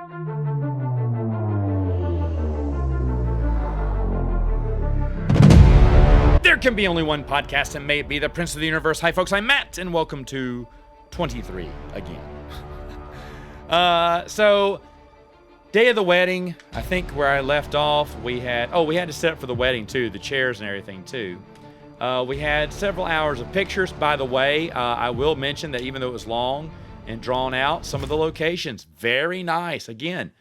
There can be only one podcast, and may it be the Prince of the Universe. Hi, folks. I'm Matt, and welcome to 23 again. So, day of the wedding, I think where I left off, we had to set up for the wedding, too, the chairs and everything, too. We had several hours of pictures. By the way, I will mention that even though it was long and drawn out, some of the locations, very nice. Again,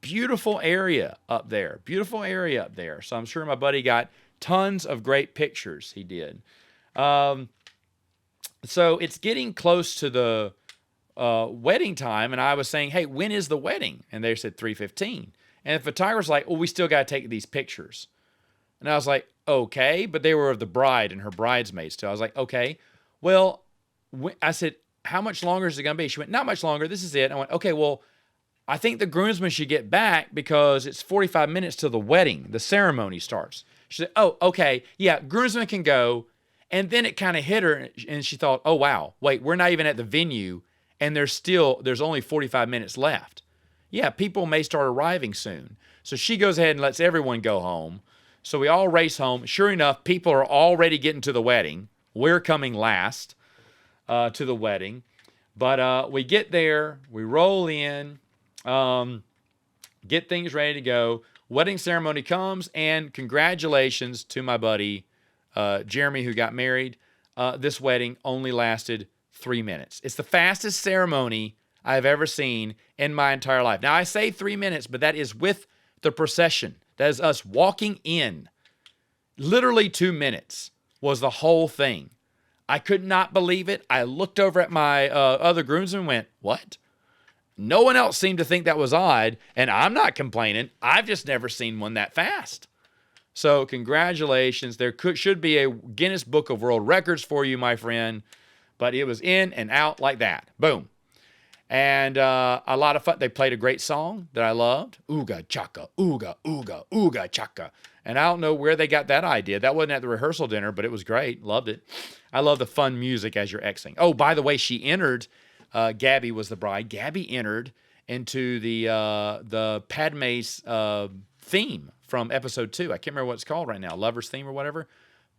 beautiful area up there. Beautiful area up there. So I'm sure my buddy got tons of great pictures. He did. So it's getting close to the wedding time, and I was saying, hey, when is the wedding? And they said 3:15. And the photographer's like, well, we still got to take these pictures. And I was like, okay, but they were of the bride and her bridesmaids too. I was like, okay, well, I said, how much longer is it going to be? She went, not much longer. This is it. I went, okay, well, I think the groomsmen should get back because it's 45 minutes till the wedding. The ceremony starts. She said, oh, okay, yeah, groomsmen can go. And then it kind of hit her, and she thought, oh, wow, wait, we're not even at the venue, and there's only 45 minutes left. Yeah, people may start arriving soon. So she goes ahead and lets everyone go home. So we all race home. Sure enough, people are already getting to the wedding. We're coming last to the wedding. But we get there, we roll in, get things ready to go. Wedding ceremony comes, and congratulations to my buddy Jeremy, who got married. This wedding only lasted 3 minutes. It's the fastest ceremony I've ever seen in my entire life. Now, I say 3 minutes, but that is with the procession. That is us walking in. Literally 2 minutes was the whole thing. I could not believe it. I looked over at my other groomsmen and went, what? No one else seemed to think that was odd, and I'm not complaining. I've just never seen one that fast. So congratulations. There should be a Guinness Book of World Records for you, my friend, but it was in and out like that. Boom. And a lot of fun. They played a great song that I loved. Ooga chaka, ooga, ooga, ooga chaka. And I don't know where they got that idea. That wasn't at the rehearsal dinner, but it was great. Loved it. I love the fun music as you're Xing. Oh, by the way, she entered. Gabby was the bride. Gabby entered into the Padme's theme from episode 2. I can't remember what it's called right now. Lover's theme or whatever.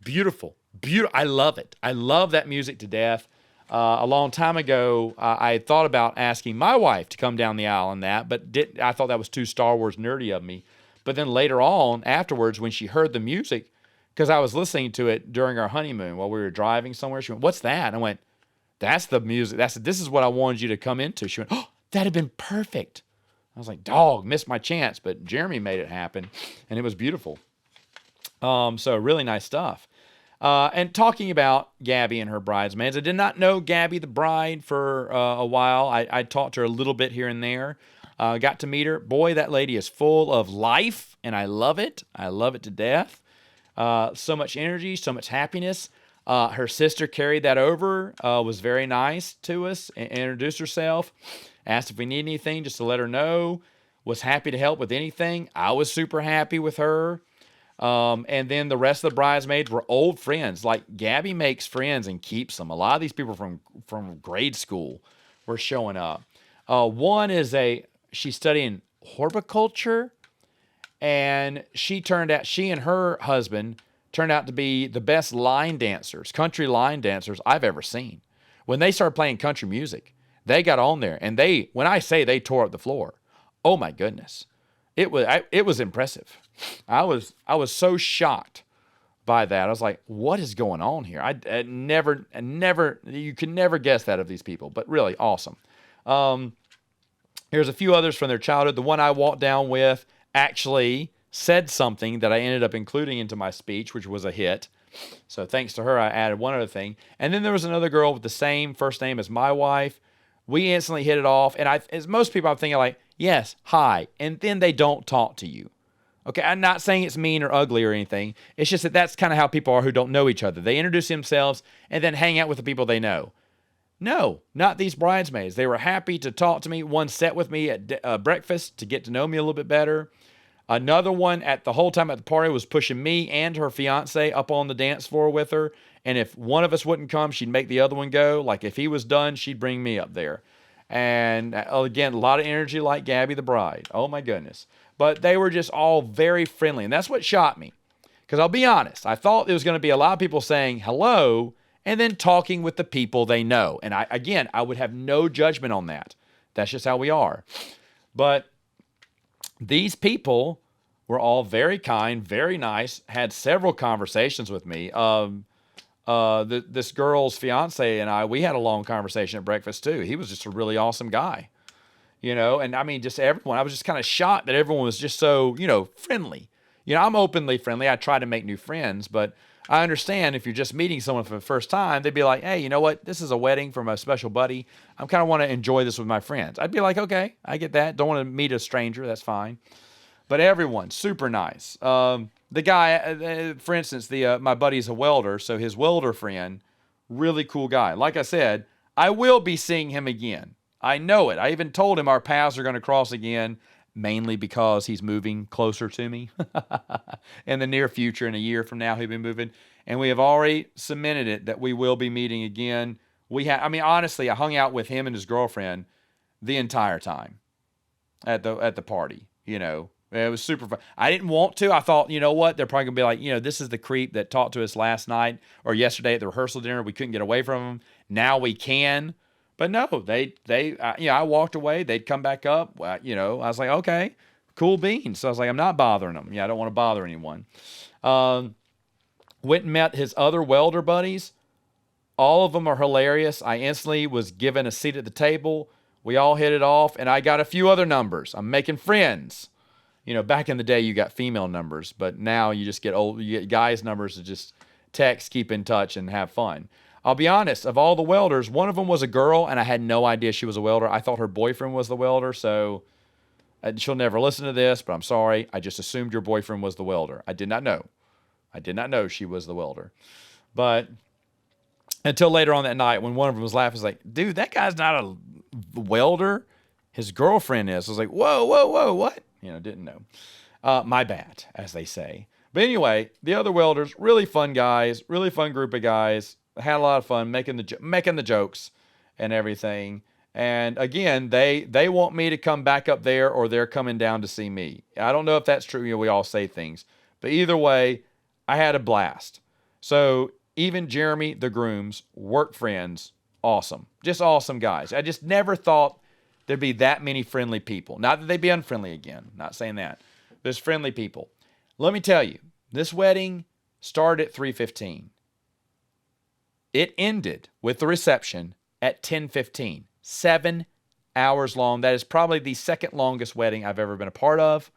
Beautiful. Beautiful. I love it. I love that music to death. A long time ago, I had thought about asking my wife to come down the aisle on that, but I thought that was too Star Wars nerdy of me. But then later on, afterwards, when she heard the music, because I was listening to it during our honeymoon while we were driving somewhere, she went, what's that? And I went, that's the music. This is what I wanted you to come into. She went, oh, that'd have been perfect. I was like, dog, missed my chance. But Jeremy made it happen, and it was beautiful. So really nice stuff. And talking about Gabby and her bridesmaids, I did not know Gabby the bride for a while. I talked to her a little bit here and there. Got to meet her. Boy, that lady is full of life, and I love it. I love it to death. So much energy, so much happiness. Her sister carried that over, was very nice to us, and introduced herself, asked if we need anything just to let her know, was happy to help with anything. I was super happy with her. And then the rest of the bridesmaids were old friends. Like, Gabby makes friends and keeps them. A lot of these people from grade school were showing up. One is she's studying horticulture, and she and her husband turned out to be the best line dancers, country line dancers I've ever seen. When they started playing country music, they got on there, and when I say they tore up the floor, oh my goodness, it was impressive. I was so shocked by that. I was like, what is going on here? I never, you can never guess that of these people, but really awesome. Here's a few others from their childhood. The one I walked down with actually said something that I ended up including into my speech, which was a hit. So thanks to her, I added one other thing. And then there was another girl with the same first name as my wife. We instantly hit it off. And as most people, I'm thinking like, yes, hi. And then they don't talk to you. Okay, I'm not saying it's mean or ugly or anything. It's just that that's kind of how people are who don't know each other. They introduce themselves and then hang out with the people they know. No, not these bridesmaids. They were happy to talk to me. One sat with me at breakfast to get to know me a little bit better. Another one the whole time at the party was pushing me and her fiance up on the dance floor with her. And if one of us wouldn't come, she'd make the other one go. Like if he was done, she'd bring me up there. And again, a lot of energy like Gabby the bride. Oh my goodness. But they were just all very friendly. And that's what shocked me. Because I'll be honest, I thought there was going to be a lot of people saying hello and then talking with the people they know. And I would have no judgment on that. That's just how we are. But these people were all very kind, very nice, had several conversations with me. This girl's fiance and I, we had a long conversation at breakfast too. He was just a really awesome guy, and I mean, just everyone. I was just kind of shocked that everyone was just so, friendly. I'm openly friendly. I try to make new friends, but I understand if you're just meeting someone for the first time, they'd be like, hey, you know what? This is a wedding from a special buddy. I kind of want to enjoy this with my friends. I'd be like, okay, I get that. Don't want to meet a stranger. That's fine. But everyone, super nice. The guy, for instance, my buddy's a welder, so his welder friend, really cool guy. Like I said, I will be seeing him again. I know it. I even told him our paths are going to cross again, mainly because he's moving closer to me in the near future. In a year from now, he'll be moving. And we have already cemented it that we will be meeting again. Honestly, I hung out with him and his girlfriend the entire time at the party, It was super fun. I didn't want to. I thought, you know what? They're probably going to be like, this is the creep that talked to us last night or yesterday at the rehearsal dinner. We couldn't get away from him. Now we can. But no, I walked away. They'd come back up. I was like, okay, cool beans. So I was like, I'm not bothering them. I don't want to bother anyone. Went and met his other welder buddies. All of them are hilarious. I instantly was given a seat at the table. We all hit it off, and I got a few other numbers. I'm making friends. Back in the day, you got female numbers, but now you just get you get guys' numbers to just text, keep in touch, and have fun. I'll be honest, of all the welders, one of them was a girl, and I had no idea she was a welder. I thought her boyfriend was the welder, so she'll never listen to this, but I'm sorry. I just assumed your boyfriend was the welder. I did not know. I did not know she was the welder. But until later on that night, when one of them was laughing, I was like, dude, that guy's not a welder. His girlfriend is. I was like, whoa, whoa, whoa, what? Didn't know. My bad, as they say. But anyway, the other welders, really fun guys, really fun group of guys. Had a lot of fun making the jokes and everything. And again, they want me to come back up there, or they're coming down to see me. I don't know if that's true. We all say things, but either way, I had a blast. So even Jeremy, the groom's work friends, awesome, just awesome guys. I just never thought there'd be that many friendly people. Not that they'd be unfriendly again. Not saying that. There's friendly people. Let me tell you, this wedding started at 3:15. It ended with the reception at 10:15. 7 hours long. That is probably the second longest wedding I've ever been a part of.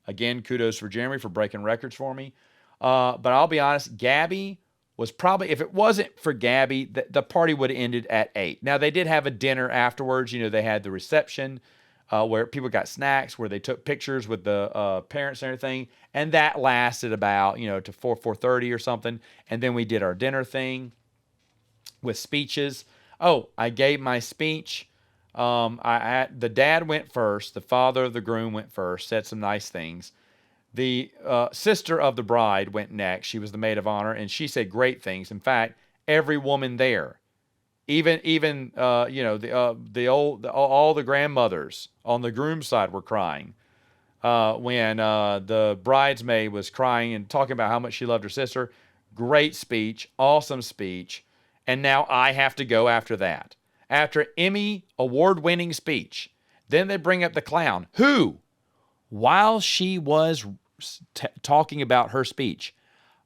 Again, kudos for Jeremy for breaking records for me. But I'll be honest, Gabby was probably, if it wasn't for Gabby, the party would have ended at 8. Now, they did have a dinner afterwards. They had the reception where people got snacks, where they took pictures with the parents and everything. And that lasted about, to 4:30 or something. And then we did our dinner thing with speeches. Oh, I gave my speech. The dad went first. The father of the groom went first, said some nice things. The sister of the bride went next. She was the maid of honor, and she said great things. In fact, every woman there, even all the grandmothers on the groom's side were crying when the bridesmaid was crying and talking about how much she loved her sister. Great speech, awesome speech. And now I have to go after that. After Emmy award-winning speech, then they bring up the clown, who, while she was talking about her speech,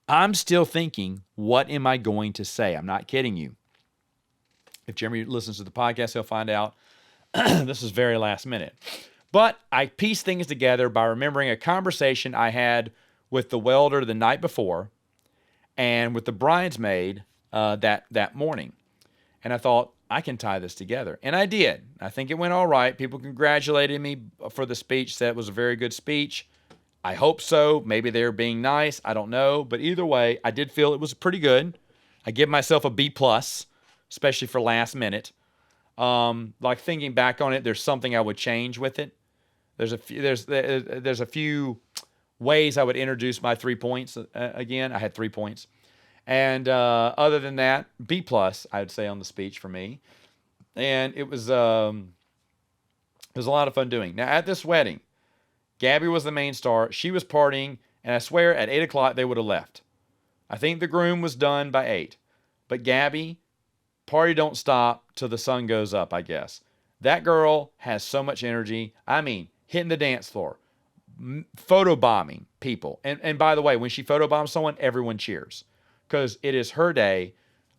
I'm still thinking, what am I going to say? I'm not kidding you. If Jeremy listens to the podcast, he'll find out this is very last minute. But I pieced things together by remembering a conversation I had with the welder the night before and with the bridesmaid that morning. And I thought, I can tie this together. And I did. I think it went all right. People congratulated me for the speech, said it was a very good speech. I hope so. Maybe they were being nice. I don't know. But either way, I did feel it was pretty good. I give myself a B+, especially for last minute. Like thinking back on it, there's something I would change with it. There's a few ways I would introduce my 3 points. Again, I had 3 points. And other than that, B+, I would say on the speech for me. And it was It was a lot of fun doing. Now, at this wedding, Gabby was the main star. She was partying, and I swear at 8 o'clock they would have left. I think the groom was done by 8. But Gabby, party don't stop till the sun goes up, I guess. That girl has so much energy. I mean, hitting the dance floor, photobombing people. And by the way, when she photobombs someone, everyone cheers. Because it is her day.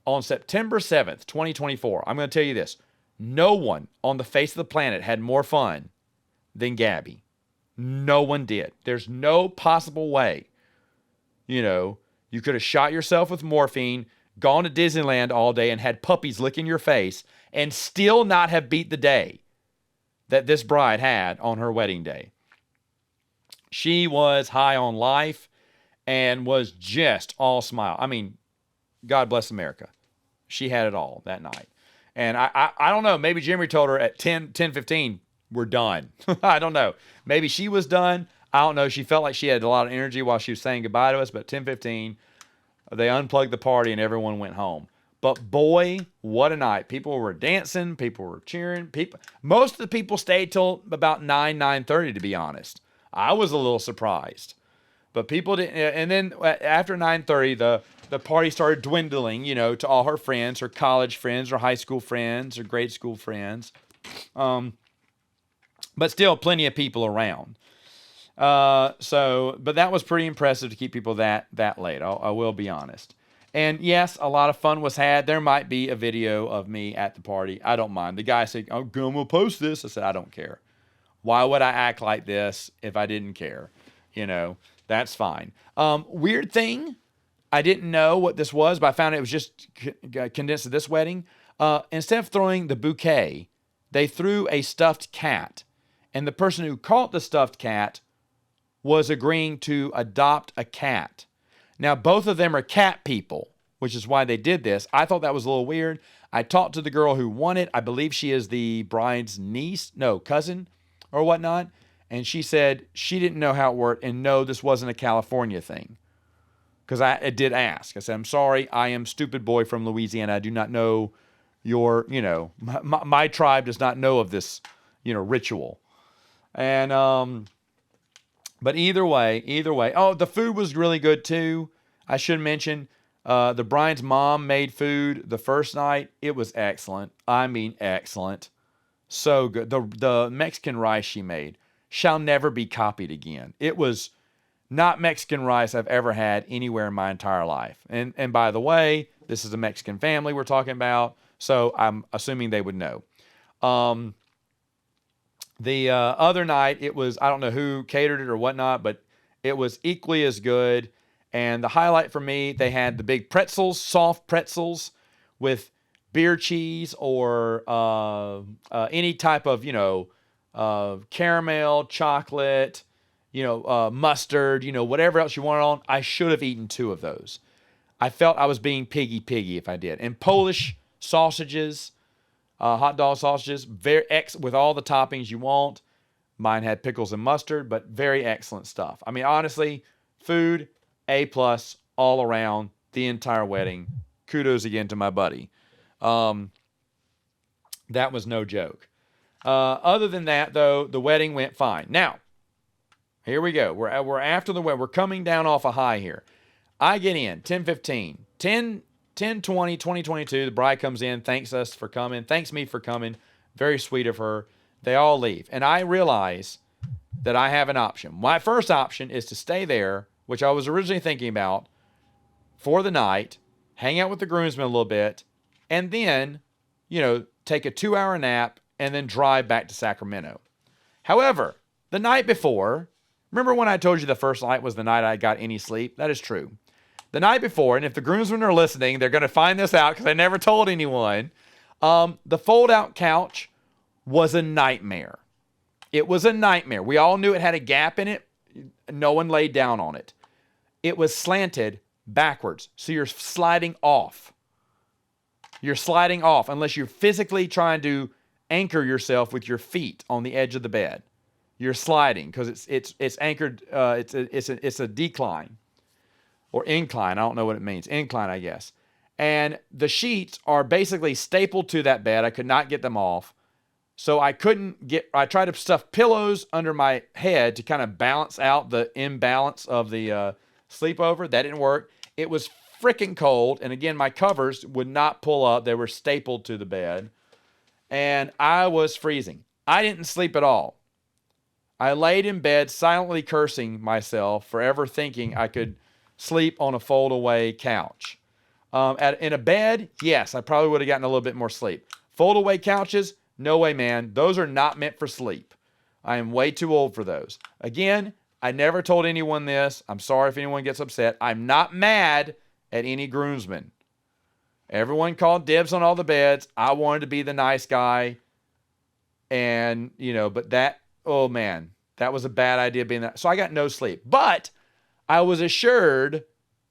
On September 7th, 2024, I'm going to tell you this. No one on the face of the planet had more fun than Gabby. No one did. There's no possible way, you could have shot yourself with morphine, gone to Disneyland all day and had puppies licking your face and still not have beat the day that this bride had on her wedding day. She was high on life and was just all smile. I mean, God bless America. She had it all that night. And I don't know, maybe Jeremy told her at 10:15, we're done. I don't know. Maybe she was done. I don't know. She felt like she had a lot of energy while she was saying goodbye to us, but 10:15, they unplugged the party and everyone went home. But boy, what a night. People were dancing. People were cheering. Most of the people stayed till about 9:30, to be honest. I was a little surprised. But people didn't. And then after 9:30, the party started dwindling, to all her friends, her college friends, her high school friends, her grade school friends. But still plenty of people around. But that was pretty impressive to keep people that late. I will be honest. And yes, a lot of fun was had. There might be a video of me at the party. I don't mind. The guy said, "I'm gonna post this." I said, "I don't care. Why would I act like this if I didn't care? That's fine." Weird thing. I didn't know what this was, but I found it was just condensed to this wedding. Instead of throwing the bouquet, they threw a stuffed cat. And the person who caught the stuffed cat was agreeing to adopt a cat. Now, both of them are cat people, which is why they did this. I thought that was a little weird. I talked to the girl who won it. I believe she is the bride's cousin or whatnot. And she said she didn't know how it worked. And no, this wasn't a California thing. Because I did ask. I said, "I'm sorry, I am stupid boy from Louisiana. I do not know my tribe does not know of this, ritual." And, but either way. Oh, the food was really good too. I should mention, the bride's mom made food the first night. It was excellent. I mean, excellent. So good. The Mexican rice she made shall never be copied again. It was not Mexican rice I've ever had anywhere in my entire life. And by the way, this is a Mexican family we're talking about, so I'm assuming they would know. The other night, it was, I don't know who catered it or whatnot, but it was equally as good. And the highlight for me, they had the big pretzels, soft pretzels with beer cheese or any type of, caramel, chocolate, mustard, whatever else you wanted on. I should have eaten 2 of those. I felt I was being piggy if I did. And Polish sausages, hot dog sausages, with all the toppings you want. Mine had pickles and mustard, but very excellent stuff. I mean, honestly, food, A+ all around the entire wedding. Kudos again to my buddy. That was no joke. Other than that, though, the wedding went fine. Now, here we go. We're after the wedding. We're coming down off a high here. I get in 10:15, 10:20, 2022. The bride comes in, thanks us for coming, thanks me for coming. Very sweet of her. They all leave, and I realize that I have an option. My first option is to stay there, which I was originally thinking about, for the night, hang out with the groomsmen a little bit, and then, take a 2-hour nap and then drive back to Sacramento. However, the night before, remember when I told you the first night was the night I got any sleep? That is true. The night before, and if the groomsmen are listening, they're going to find this out because I never told anyone, the fold-out couch was a nightmare. It was a nightmare. We all knew it had a gap in it. No one laid down on it. It was slanted backwards, so you're sliding off. You're sliding off unless you're physically trying to anchor yourself with your feet on the edge of the bed. You're sliding because it's anchored. It's a decline or incline. I don't know what it means. Incline, I guess. And the sheets are basically stapled to that bed. I could not get them off. So I tried to stuff pillows under my head to kind of balance out the imbalance of the sleepover. That didn't work. It was freaking cold. And again, my covers would not pull up. They were stapled to the bed. And I was freezing. I didn't sleep at all. I laid in bed silently cursing myself for ever thinking I could sleep on a fold-away couch. In a bed, yes, I probably would have gotten a little bit more sleep. Fold-away couches, no way, man. Those are not meant for sleep. I am way too old for those. Again, I never told anyone this. I'm sorry if anyone gets upset. I'm not mad at any groomsmen. Everyone called dibs on all the beds. I wanted to be the nice guy. And, but that, oh man, that was a bad idea being that. So I got no sleep. But I was assured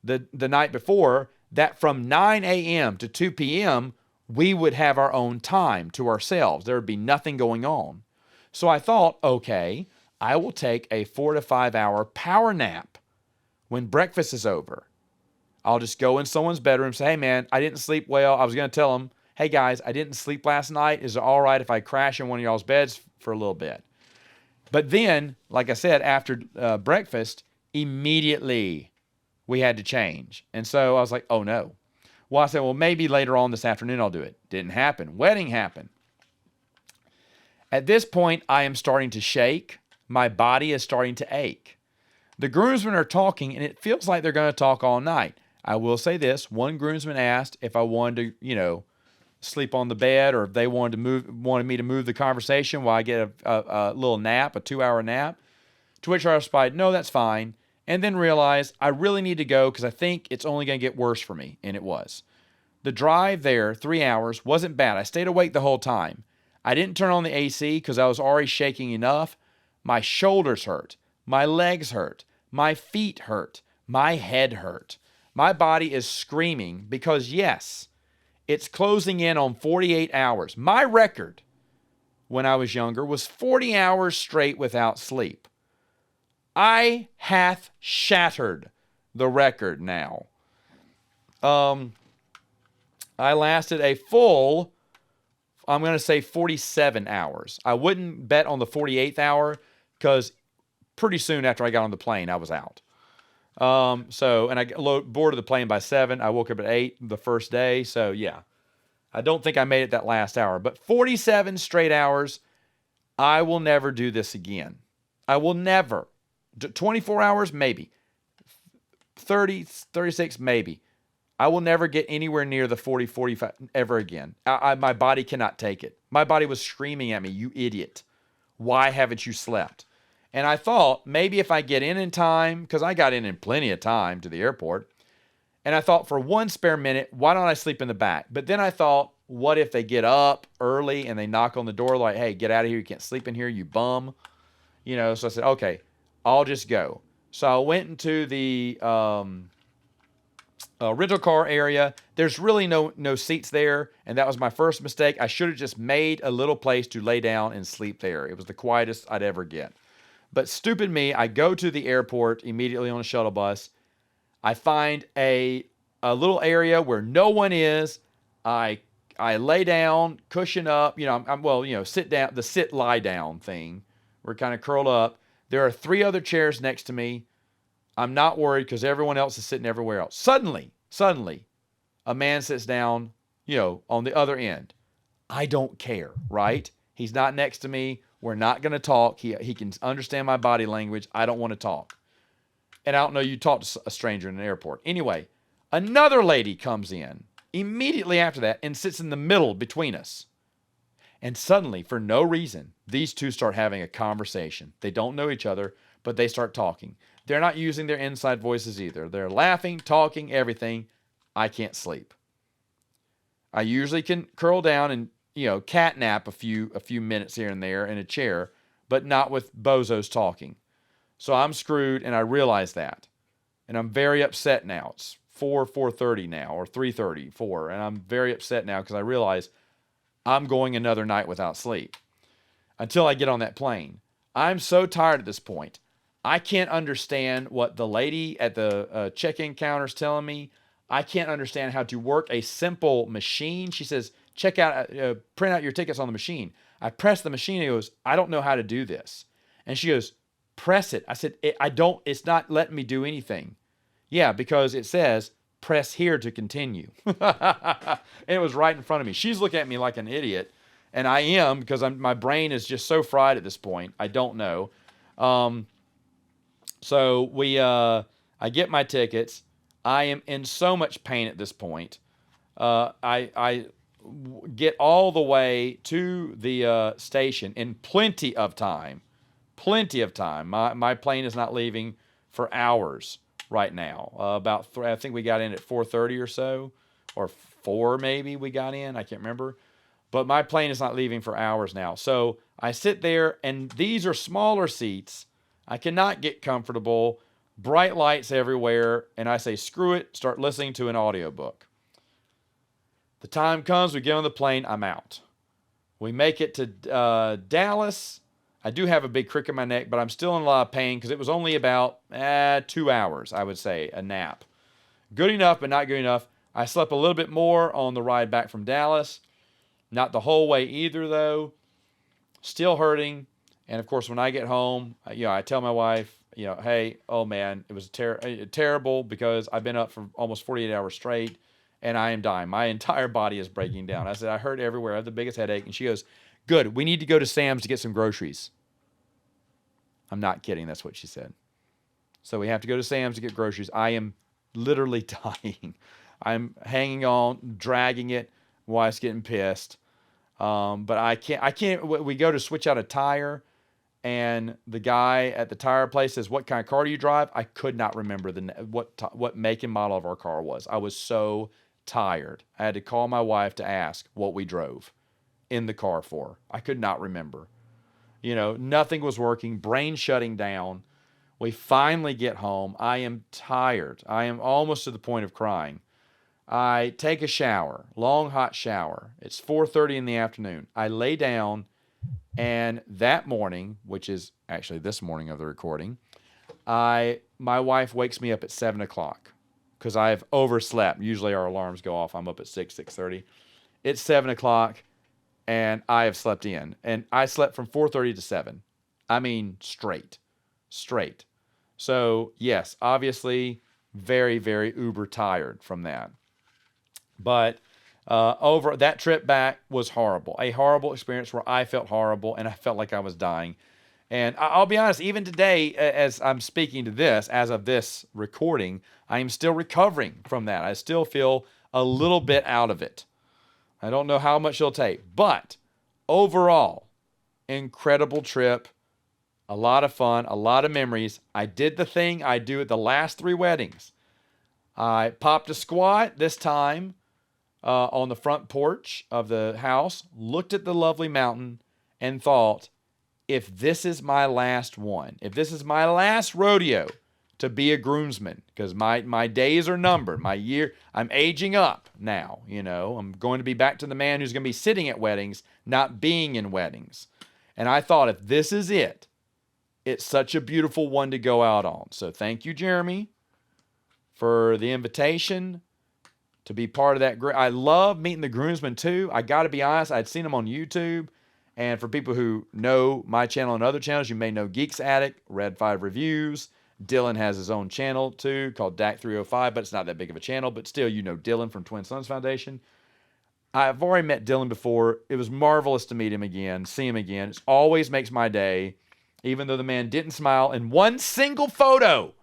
the night before that from 9 a.m. to 2 p.m., we would have our own time to ourselves. There would be nothing going on. So I thought, okay, I will take a 4 to 5 hour power nap when breakfast is over. I'll just go in someone's bedroom and say, hey man, I didn't sleep well. I was going to tell them, hey guys, I didn't sleep last night. Is it all right if I crash in one of y'all's beds for a little bit? But then, like I said, after breakfast, immediately we had to change. And so I was like, oh no. Well, I said, well, maybe later on this afternoon I'll do it. Didn't happen. Wedding happened. At this point, I am starting to shake. My body is starting to ache. The groomsmen are talking, and it feels like they're going to talk all night. I will say this. One groomsman asked if I wanted to, sleep on the bed, or if they wanted me to move the conversation while I get a little nap, a 2-hour nap. To which I replied, no, that's fine. And then realized I really need to go because I think it's only going to get worse for me. And it was. The drive there, 3 hours, wasn't bad. I stayed awake the whole time. I didn't turn on the AC because I was already shaking enough. My shoulders hurt. My legs hurt. My feet hurt. My head hurt. My body is screaming because, yes, it's closing in on 48 hours. My record when I was younger was 40 hours straight without sleep. I hath shattered the record now. I lasted a full, I'm going to say 47 hours. I wouldn't bet on the 48th hour because pretty soon after I got on the plane, I was out. And I boarded the plane by 7. I woke up at 8 the first day. So yeah, I don't think I made it that last hour, but 47 straight hours. I will never do this again. I will never. 24 hours, maybe. 30, 36, maybe. I will never get anywhere near the 40, 45 ever again. My body cannot take it. My body was screaming at me, you idiot. Why haven't you slept? And I thought maybe if I get in time, because I got in plenty of time to the airport, and I thought for one spare minute, why don't I sleep in the back? But then I thought, what if they get up early and they knock on the door like, hey, get out of here. You can't sleep in here, you bum. So I said, okay, I'll just go. So I went into the rental car area. There's really no seats there, and that was my first mistake. I should have just made a little place to lay down and sleep there. It was the quietest I'd ever get. But stupid me, I go to the airport immediately on a shuttle bus. I find a little area where no one is. I lay down, cushion up. Sit down, the sit lie down thing. We're kind of curled up. There are 3 other chairs next to me. I'm not worried because everyone else is sitting everywhere else. Suddenly, a man sits down, on the other end. I don't care, right? He's not next to me. We're not going to talk. He can understand my body language. I don't want to talk. And I don't know, you talk to a stranger in an airport. Anyway, another lady comes in immediately after that and sits in the middle between us. And suddenly, for no reason, these two start having a conversation. They don't know each other, but they start talking. They're not using their inside voices either. They're laughing, talking, everything. I can't sleep. I usually can curl down and, cat nap a few minutes here and there in a chair, but not with bozos talking. So I'm screwed, and I realize that. And I'm very upset now. It's 4:30 now, or 3:30, 4, and I'm very upset now because I realize I'm going another night without sleep until I get on that plane. I'm so tired at this point. I can't understand what the lady at the check-in counter is telling me. I can't understand how to work a simple machine. She says, print out your tickets on the machine. I pressed the machine. He goes, I don't know how to do this. And she goes, press it. I said, it's not letting me do anything. Yeah, because it says, press here to continue. And it was right in front of me. She's looking at me like an idiot. And I am, because my brain is just so fried at this point. I don't know. So I get my tickets. I am in so much pain at this point. I get all the way to the station in plenty of time. Plenty of time. My plane is not leaving for hours right now. I think we got in at 4:30 or so, or 4 maybe we got in. I can't remember. But my plane is not leaving for hours now. So I sit there, and these are smaller seats. I cannot get comfortable. Bright lights everywhere. And I say, screw it, start listening to an audiobook. The time comes, we get on the plane, I'm out. We make it to Dallas. I do have a big crick in my neck, but I'm still in a lot of pain because it was only about 2 hours, I would say, a nap. Good enough, but not good enough. I slept a little bit more on the ride back from Dallas. Not the whole way either, though. Still hurting. And, of course, when I get home, I tell my wife, hey, oh, man, it was terrible because I've been up for almost 48 hours straight, and I am dying. My entire body is breaking down. I said, I hurt everywhere. I have the biggest headache. And she goes, good, we need to go to Sam's to get some groceries. I'm not kidding. That's what she said. So we have to go to Sam's to get groceries. I am literally dying. I'm hanging on, dragging it. Wife's getting pissed. But I can't. We go to switch out a tire, and the guy at the tire place says, what kind of car do you drive? I could not remember what make and model of our car was. I was so tired. I had to call my wife to ask what we drove in the car for. I could not remember. Nothing was working, brain shutting down. We finally get home. I am tired. I am almost to the point of crying. I take a shower, long hot shower. It's 4:30 in the afternoon. I lay down, and that morning, which is actually this morning of the recording, my wife wakes me up at 7 o'clock because I've overslept. Usually our alarms go off. I'm up at 6:30. It's 7 o'clock, and I have slept in. And I slept from 4:30 to 7. I mean, straight. So, yes, obviously, very, very uber tired from that. But over that trip back was horrible. A horrible experience where I felt horrible and I felt like I was dying. And I'll be honest, even today, as I'm speaking to this, as of this recording, I am still recovering from that. I still feel a little bit out of it. I don't know how much it'll take. But overall, incredible trip. A lot of fun, a lot of memories. I did the thing I do at the last 3 weddings. I popped a squat this time. On the front porch of the house, looked at the lovely mountain, and thought, if this is my last one, if this is my last rodeo to be a groomsman, because my days are numbered, I'm aging up now, I'm going to be back to the man who's going to be sitting at weddings, not being in weddings. And I thought, if this is it, it's such a beautiful one to go out on. So thank you, Jeremy, for the invitation to be part of that. I love meeting the groomsmen too. I got to be honest, I'd seen them on YouTube. And for people who know my channel and other channels, you may know Geeks Addict, Red 5 Reviews. Dylan has his own channel too called DAC305, but it's not that big of a channel. But still, Dylan from Twin Sons Foundation. I've already met Dylan before. It was marvelous to meet him again, see him again. It always makes my day, even though the man didn't smile in one single photo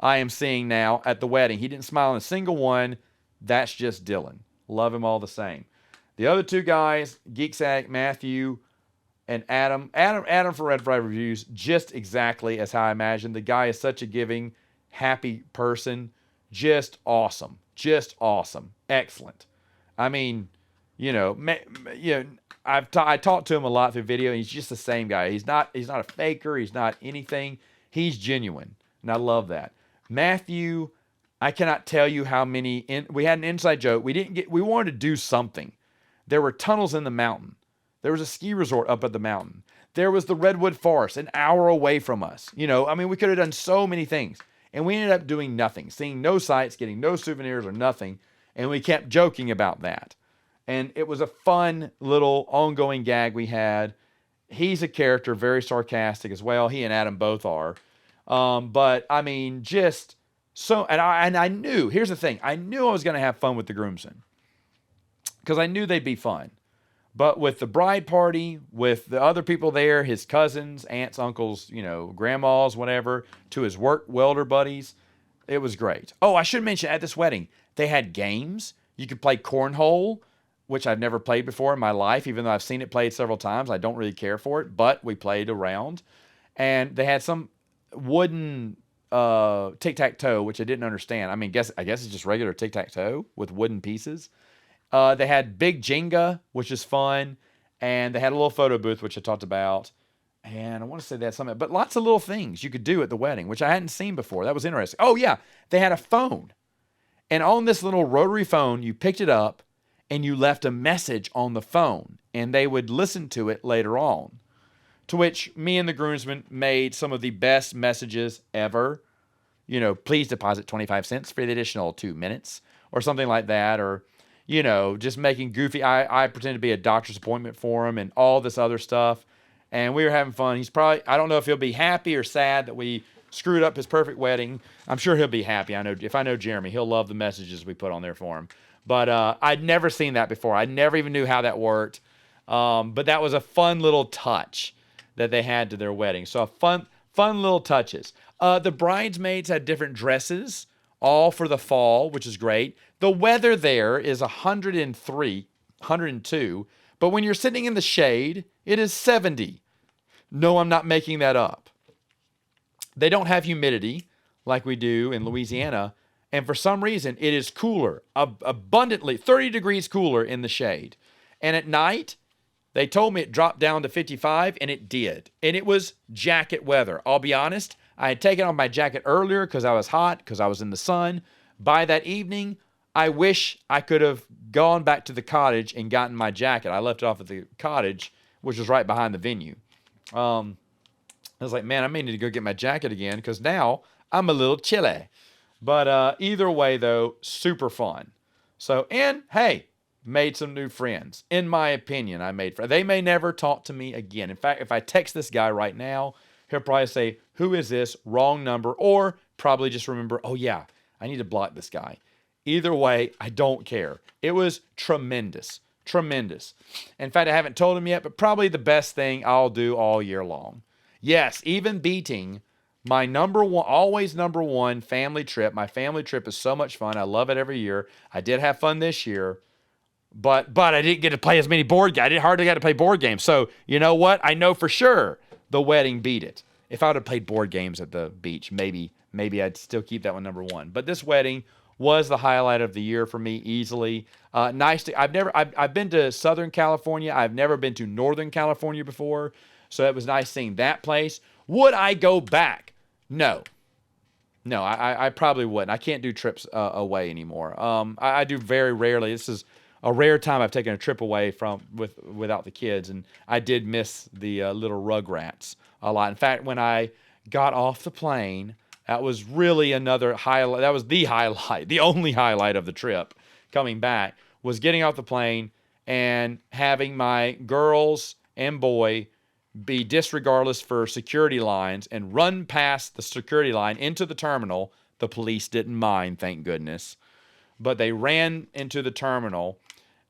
I am seeing now at the wedding. He didn't smile in a single one. That's just Dylan. Love him all the same. The other 2 guys, Geeks Addict, Matthew, and Adam. Adam for Red 5 Reviews, just exactly as how I imagined. The guy is such a giving, happy person. Just awesome. Excellent. I mean, I talked to him a lot through video, and he's just the same guy. He's not a faker. He's not anything. He's genuine, and I love that. Matthew, I cannot tell you how many. We had an inside joke. We wanted to do something. There were tunnels in the mountain. There was a ski resort up at the mountain. There was the Redwood Forest an hour away from us. We could have done so many things. And we ended up doing nothing, seeing no sights, getting no souvenirs or nothing. And we kept joking about that. And it was a fun little ongoing gag we had. He's a character, very sarcastic as well. He and Adam both are. But I mean, just so, and I knew, here's the thing, I knew I was going to have fun with the groomsmen because I knew they'd be fun. But with the bride party, with the other people there, his cousins, aunts, uncles, grandmas, whatever, to his work welder buddies, it was great. Oh, I should mention at this wedding, they had games. You could play cornhole, which I've never played before in my life, even though I've seen it played several times. I don't really care for it, but we played around. And they had some wooden tic-tac-toe, which I didn't understand. I mean, I guess it's just regular tic-tac-toe with wooden pieces. They had big Jenga, which is fun. And they had a little photo booth, which I talked about. And I want to say they had something, but lots of little things you could do at the wedding, which I hadn't seen before. That was interesting. Oh, yeah. They had a phone. And on this little rotary phone, you picked it up and you left a message on the phone. And they would listen to it later on. To which me and the groomsmen made some of the best messages ever. Please deposit 25 cents for the additional 2 minutes. Or something like that. Or just making goofy. I pretend to be a doctor's appointment for him and all this other stuff. And we were having fun. He's probably, I don't know if he'll be happy or sad that we screwed up his perfect wedding. I'm sure he'll be happy. If I know Jeremy, he'll love the messages we put on there for him. But I'd never seen that before. I never even knew how that worked. But that was a fun little touch that they had to their wedding. So fun little touches. The bridesmaids had different dresses, all for the fall, which is great. The weather there is 103, 102, but when you're sitting in the shade, it is 70. No, I'm not making that up. They don't have humidity like we do in Louisiana, and for some reason, it is cooler, abundantly, 30 degrees cooler in the shade. And at night, they told me it dropped down to 55, and it did. And it was jacket weather. I'll be honest, I had taken off my jacket earlier because I was hot, because I was in the sun. By that evening, I wish I could have gone back to the cottage and gotten my jacket. I left it off at the cottage, which was right behind the venue. I was like, man, I may need to go get my jacket again because now I'm a little chilly. But either way, though, super fun. So, and hey, made some new friends. In my opinion, I made friends. They may never talk to me again. In fact, if I text this guy right now, he'll probably say, who is this? Wrong number. Or probably just remember, oh yeah, I need to block this guy. Either way, I don't care. It was tremendous. Tremendous. In fact, I haven't told him yet, but probably the best thing I'll do all year long. Yes, even beating my number one, always number one family trip. My family trip is so much fun. I love it every year. I did have fun this year, but I didn't get to play as many board games. I didn't hardly get to play board games. So you know what? I know for sure the wedding beat it. If I would have played board games at the beach, maybe I'd still keep that one number one. But this wedding was the highlight of the year for me easily. Nice to, I've been to Southern California. I've never been to Northern California before. So it was nice seeing that place. Would I go back? No, I probably wouldn't. I can't do trips away anymore. I do very rarely. This is a rare time I've taken a trip away without the kids, and I did miss the little Rugrats a lot. In fact, when I got off the plane, that was really another highlight. That was the highlight, the only highlight of the trip coming back, was getting off the plane and having my girls and boy be disregardless for security lines and run past the security line into the terminal. The police didn't mind, thank goodness. But they ran into the terminal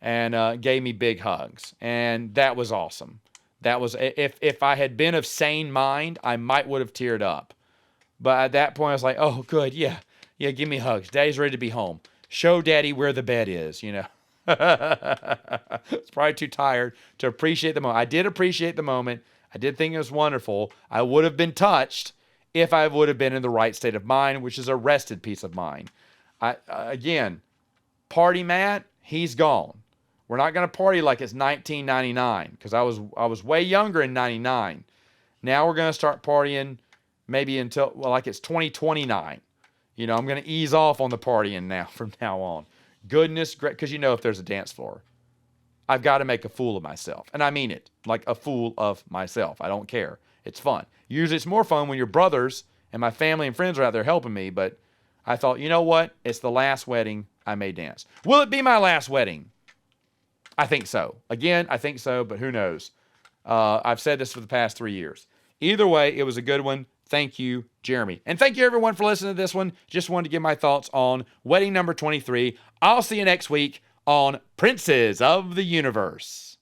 and gave me big hugs. And that was awesome. That was, if I had been of sane mind, I might would have teared up. But at that point, I was like, oh, good, yeah, give me hugs. Daddy's ready to be home. Show Daddy where the bed is, It's probably too tired to appreciate the moment. I did appreciate the moment. I did think it was wonderful. I would have been touched if I would have been in the right state of mind, which is a rested peace of mind. Again, party Matt, he's gone. We're not going to party like it's 1999 because I was way younger in 99. Now we're going to start partying maybe until, like it's 2029. I'm going to ease off on the partying now from now on. Goodness, great, because if there's a dance floor, I've got to make a fool of myself. And I mean it, like a fool of myself. I don't care. It's fun. Usually it's more fun when your brothers and my family and friends are out there helping me, but I thought, you know what? It's the last wedding. I may dance. Will it be my last wedding? I think so. Again, I think so, but who knows? I've said this for the past 3 years. Either way, it was a good one. Thank you, Jeremy. And thank you, everyone, for listening to this one. Just wanted to give my thoughts on wedding number 23. I'll see you next week on Princes of the Universe.